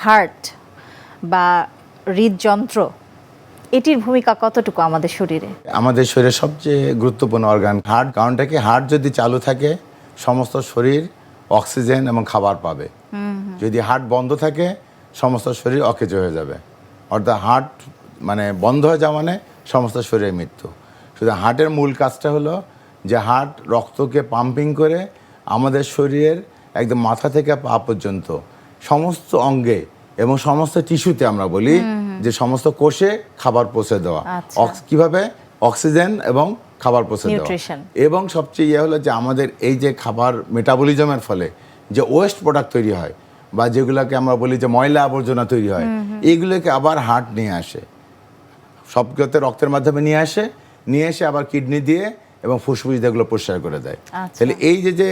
Heart বা হৃদযন্ত্র এটির ভূমিকা কতটুকু আমাদের শরীরে? আমাদের শরীরের সবচেয়ে গুরুত্বপূর্ণ অর্গান হার্ট। কারণটা কি, হার্ট যদি চালু থাকে সমস্ত শরীর অক্সিজেন এবং খাবার পাবে। যদি হার্ট বন্ধ থাকে সমস্ত শরীর অকেজ হয়ে যাবে। অর্থাৎ হার্ট মানে বন্ধ হয়ে যাওয়া মানে সমস্ত শরীরের মৃত্যু। শুধু হার্টের মূল কাজটা হলো যে হার্ট রক্তকে পাম্পিং করে আমাদের শরীরের একদম মাথা থেকে পা পর্যন্ত সমস্ত অঙ্গে এবং সমস্ত টিস্যুতে আমরা বলি যে সমস্ত কোষে খাবার পৌঁছে দেওয়া। কিভাবে? অক্সিজেন এবং খাবার পৌঁছে দেওয়া। এবং সবচেয়ে হলো যে আমাদের এই যে খাবার মেটাবলিজমের ফলে যে ওয়েস্ট প্রোডাক্ট তৈরি হয় বা যেগুলোকে আমরা বলি যে ময়লা আবর্জনা তৈরি হয়, এইগুলোকে আবার হার্ট নিয়ে আসে, সবগুলোতে রক্তের মাধ্যমে নিয়ে এসে আবার কিডনি দিয়ে এবং ফুসফুস দিয়ে এগুলো পরিষ্কার করে দেয়। তাহলে এই যে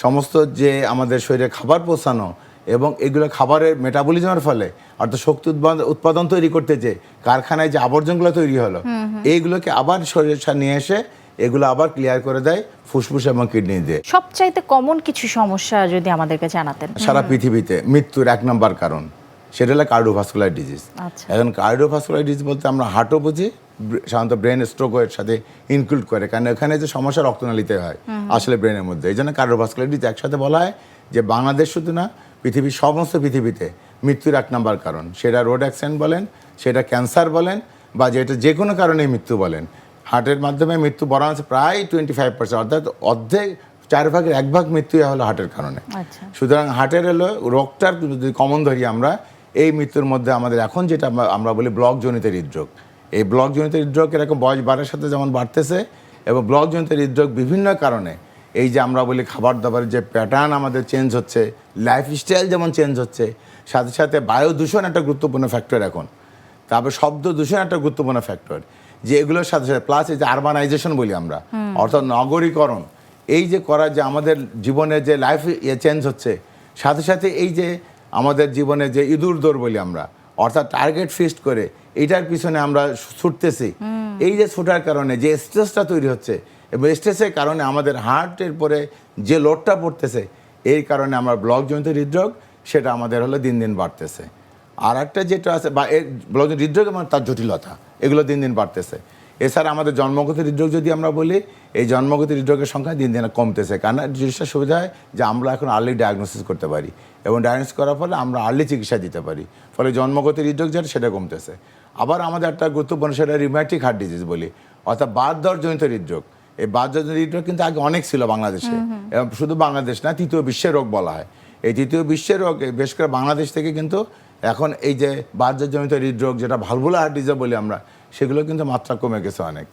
সমস্ত যে আমাদের শরীরে খাবার পৌঁছানো এবং এগুলো খাবারের মেটাবলিজমের ফলে অর্থাৎ শক্তি উৎপাদন তৈরি করতে যে কারখানায় যে আবর্জনগুলো তৈরি হলো, এইগুলোকে আবার শরীরের সাথে নিয়ে এসে এগুলো আবার ক্লিয়ার করে দেয় ফুসফুস এবং কিডনি দিয়ে। সবচাইতে কমন কিছু সমস্যা যদি আমাদেরকে জানাতেন। সারা পৃথিবীতে মৃত্যুর 1 নম্বর কারণ সেটা হলো কার্ডিওভাস্কুলার ডিজিজ। এখন কার্ডিওভাস্কুলার ডিজিজ বলতে আমরা হার্টও বুঝি, সাধারণত ব্রেন স্ট্রোকও এর সাথে ইনক্লুড করে, কারণ এখানে যে সমস্যা রক্তনালীতে হয় আসলে ব্রেনের মধ্যে। এই জন্য কার্ডিওভাস্কুলার ডিজিজ একসাথে বলা হয় যে বাংলাদেশ শুধু না, পৃথিবীর সমস্ত পৃথিবীতে মৃত্যুর 1 নম্বর কারণ। সেটা রোড অ্যাক্সিডেন্ট বলেন, সেটা ক্যান্সার বলেন, বা যেটা যে কোনো কারণেই মৃত্যু বলেন, হার্টের মাধ্যমে মৃত্যু বলা হচ্ছে প্রায় 25%, অর্থাৎ অর্ধেক 4 ভাগের 1 ভাগ মৃত্যু হলো হার্টের কারণে। সুতরাং হার্টের হলো রোগটার যদি কমন ধরি আমরা, এই মৃত্যুর মধ্যে আমাদের এখন যেটা আমরা বলি ব্লকজনিত হৃদরোগ। এই ব্লকজনিত হৃদরোগ এরকম বয়স বাড়ার সাথে যেমন বাড়তেছে, এবং ব্লকজনিত হৃদরোগ বিভিন্ন কারণে, এই যে আমরা বলি খাবার দাবারের যে প্যাটার্ন আমাদের চেঞ্জ হচ্ছে, লাইফস্টাইল যেমন চেঞ্জ হচ্ছে, সাথে সাথে বায়ু দূষণ একটা গুরুত্বপূর্ণ ফ্যাক্টর এখন, তারপর শব্দ দূষণ একটা গুরুত্বপূর্ণ ফ্যাক্টর, যে এগুলোর সাথে সাথে প্লাস এই যে আরবানাইজেশন বলি আমরা, অর্থাৎ নগরীকরণ, এই যে করা যে আমাদের জীবনে যে লাইফ চেঞ্জ হচ্ছে, সাথে সাথে এই যে আমাদের জীবনে যে ইঁদুর দৌড় বলি আমরা, অর্থাৎ টার্গেট ফিক্সড করে এইটার পিছনে আমরা ছুটতেছি, এই যে ছোটার কারণে যে স্ট্রেসটা তৈরি হচ্ছে, এবং স্ট্রেসের কারণে আমাদের হার্টের পরে যে লোডটা পড়তেছে, এই কারণে আমরা ব্লকজনিত হৃদরোগ সেটা আমাদের হলো দিন দিন বাড়তেছে। আর একটা যেটা আছে বা ব্লকজনিত হৃদরোগ এবং তার জটিলতা, এগুলো দিন দিন বাড়তেছে। এছাড়া আমাদের জন্মগত হৃদরোগ যদি আমরা বলি, এই জন্মগত হৃদরোগের সংখ্যা দিন দিন কমতেছে, কারণ জিনিসটা সুবিধা হয় যে আমরা এখন আর্লি ডায়াগনোসিস করতে পারি, এবং ডায়াগনোসিস করার ফলে আমরা আর্লি চিকিৎসা দিতে পারি, ফলে জন্মগত হৃদরোগ যেটা সেটা কমতেছে। আবার আমাদের একটা গুরুত্বপূর্ণ সেটা রিউম্যাটিক হার্ট ডিজিজ বলি, অর্থাৎ বাতজ্বরজনিত হৃদরোগ। এই বাতজ্বরজনিত হৃদরোগ কিন্তু আগে অনেক ছিল বাংলাদেশে, এবং শুধু বাংলাদেশ না, তৃতীয় বিশ্বের রোগ বলা হয়। এই তৃতীয় বিশ্বের রোগ বেশ করে বাংলাদেশ থেকে কিন্তু এখন এই যে বাতজ্বরজনিত হৃদরোগ, যেটা ভালভুলার হার্ট ডিজিজ বলি আমরা, সেগুলো কিন্তু মাত্রা কমে গেছে অনেক।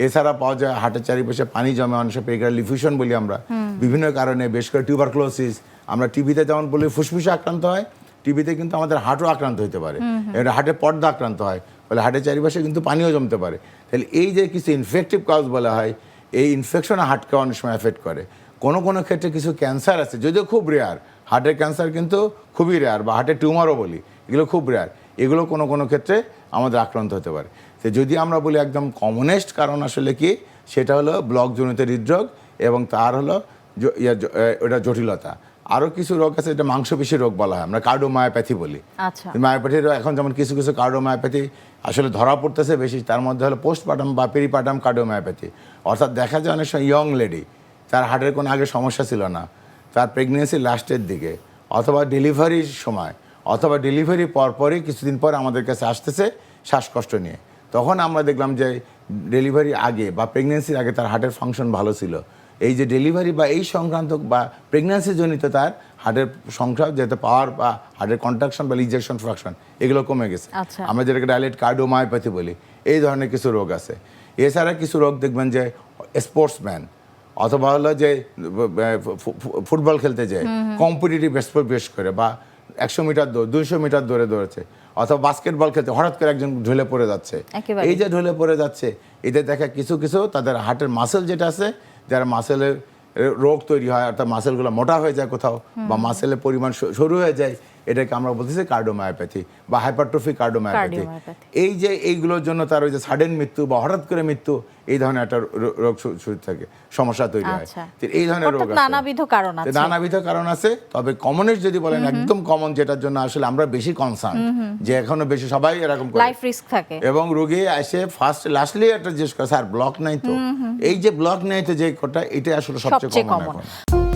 এছাড়া পাওয়া যায় হার্টের চারিপাশে পানি জমে, অনেক পেরিকার্ডিয়াল লিফিউশন বলি আমরা, বিভিন্ন কারণে, বেশ করে টিউবারক্লোসিস, আমরা টিবিতে যেমন বলি ফুসফুসে আক্রান্ত হয়, টিবিতে কিন্তু আমাদের হার্টও আক্রান্ত হতে পারে, এটা হার্টের পর্দা আক্রান্ত হয়, ফলে হার্টের চারিপাশে কিন্তু পানিও জমতে পারে। তাহলে এই যে কিছু ইনফেকটিভ কজ বলা হয়, এই ইনফেকশন হার্টকে অনেক সময় এফেক্ট করে। কোনো কোনো ক্ষেত্রে কিছু ক্যান্সার আছে, যদিও খুব রেয়ার, হার্টের ক্যান্সার কিন্তু খুবই রেয়ার, বা হার্টের টিউমারও বলি, এগুলো খুব রেয়ার, এগুলো কোনো কোনো ক্ষেত্রে আমাদের আক্রান্ত হতে পারে। তো যদি আমরা বলি একদম কমনেস্ট কারণ আসলে কি, সেটা হলো ব্লকজনিত হৃদরোগ, এবং তার হলো ওটা জটিলতা। আরও কিছু রোগ আছে, এটা মাংসপেশি রোগ বলা হয়, আমরা কার্ডিওমায়োপ্যাথি বলি। মায়োপ্যাথির এখন যেমন কিছু কিছু কার্ডিওমায়োপ্যাথি আসলে ধরা পড়তেছে বেশি, তার মধ্যে হলো পোস্টপার্টাম বা পেরিপার্টাম কার্ডিওমায়োপ্যাথি। অর্থাৎ দেখা যায় অনেক সময় ইয়ং লেডি, তার হার্টের কোনো আগে সমস্যা ছিল না, তার প্রেগনেন্সির লাস্টের দিকে অথবা ডেলিভারির সময় অথবা ডেলিভারি পরপরই কিছুদিন পর আমাদের কাছে আসতেছে শ্বাসকষ্ট নিয়ে। তখন আমরা দেখলাম যে ডেলিভারি আগে বা প্রেগনেন্সির আগে তার হার্টের ফাংশন ভালো ছিল, এই যে ডেলিভারি বা এই সংক্রান্ত বা প্রেগনেন্সি জনিত তার হার্টের সংখ্যা যেতে পাওয়ার বা হার্টের কন্ট্রাকশন বা ইনজেকশন ফ্রাকশন এগুলো কমে গেছে। আমরা যেটাকে ডাইরেক্ট কার্ডিওমায়োপ্যাথি বলি, এই ধরনের কিছু রোগ আছে। এছাড়া কিছু রোগ দেখবেন যে স্পোর্টসম্যান অথবা হলো যে ফুটবল খেলতে যায়, কম্পিটিটিভ স্পোর্ট বেশ করে, বা 100 মিটার দৌড় 200 মিটার দৌড়েছে, অথবা বাস্কেটবল খেলতে হঠাৎ করে একজন ঢলে পড়ে যাচ্ছে, এই যে ঢলে পড়ে যাচ্ছে, এতে দেখা কিছু কিছু তাদের হার্টের মাসেল যেটা আছে, যারা মাসেলের রোগ তৈরি হয়, অর্থাৎ মাসেলগুলো মোটা হয়ে যায় কোথাও, বা মাসেলের পরিমাণ সরু হয়ে যায়, এটাকে আমরা বলতেছি কার্ডিওমায়োপ্যাথি বা হাইপারট্রফি কার্ডিওমায়োপ্যাথি। কার্ডিওমায়োপ্যাথি। এই যে এইগুলোর জন্য তার ওই যে সাডেন মৃত্যু বা হঠাৎ করে মৃত্যু, এই ধরনের একটা রোগ শুরু থাকে, সমস্যা তৈরি হয়। আচ্ছা। তো এই ধরনের রোগ অর্থাৎ আছে, নানাবিধ কারণ আছে। নানাবিধ কারণ আছে। তবে কমনেস্ট যদি বলেন, একদম কমন যেটার জন্য আসলে আমরা বেশি কনসার্ন, যে এখনো বেশি সবাই এরকম করে লাইফ রিস্ক থাকে। এবং রোগী এসে লাস্টলি একটা জিজ্ঞেস করে, স্যার ব্লক নাই তো? এই যে ব্লক নাই তো যে কোটা, এটা আসলে সবচেয়ে সবচেয়ে কমন common। এখন।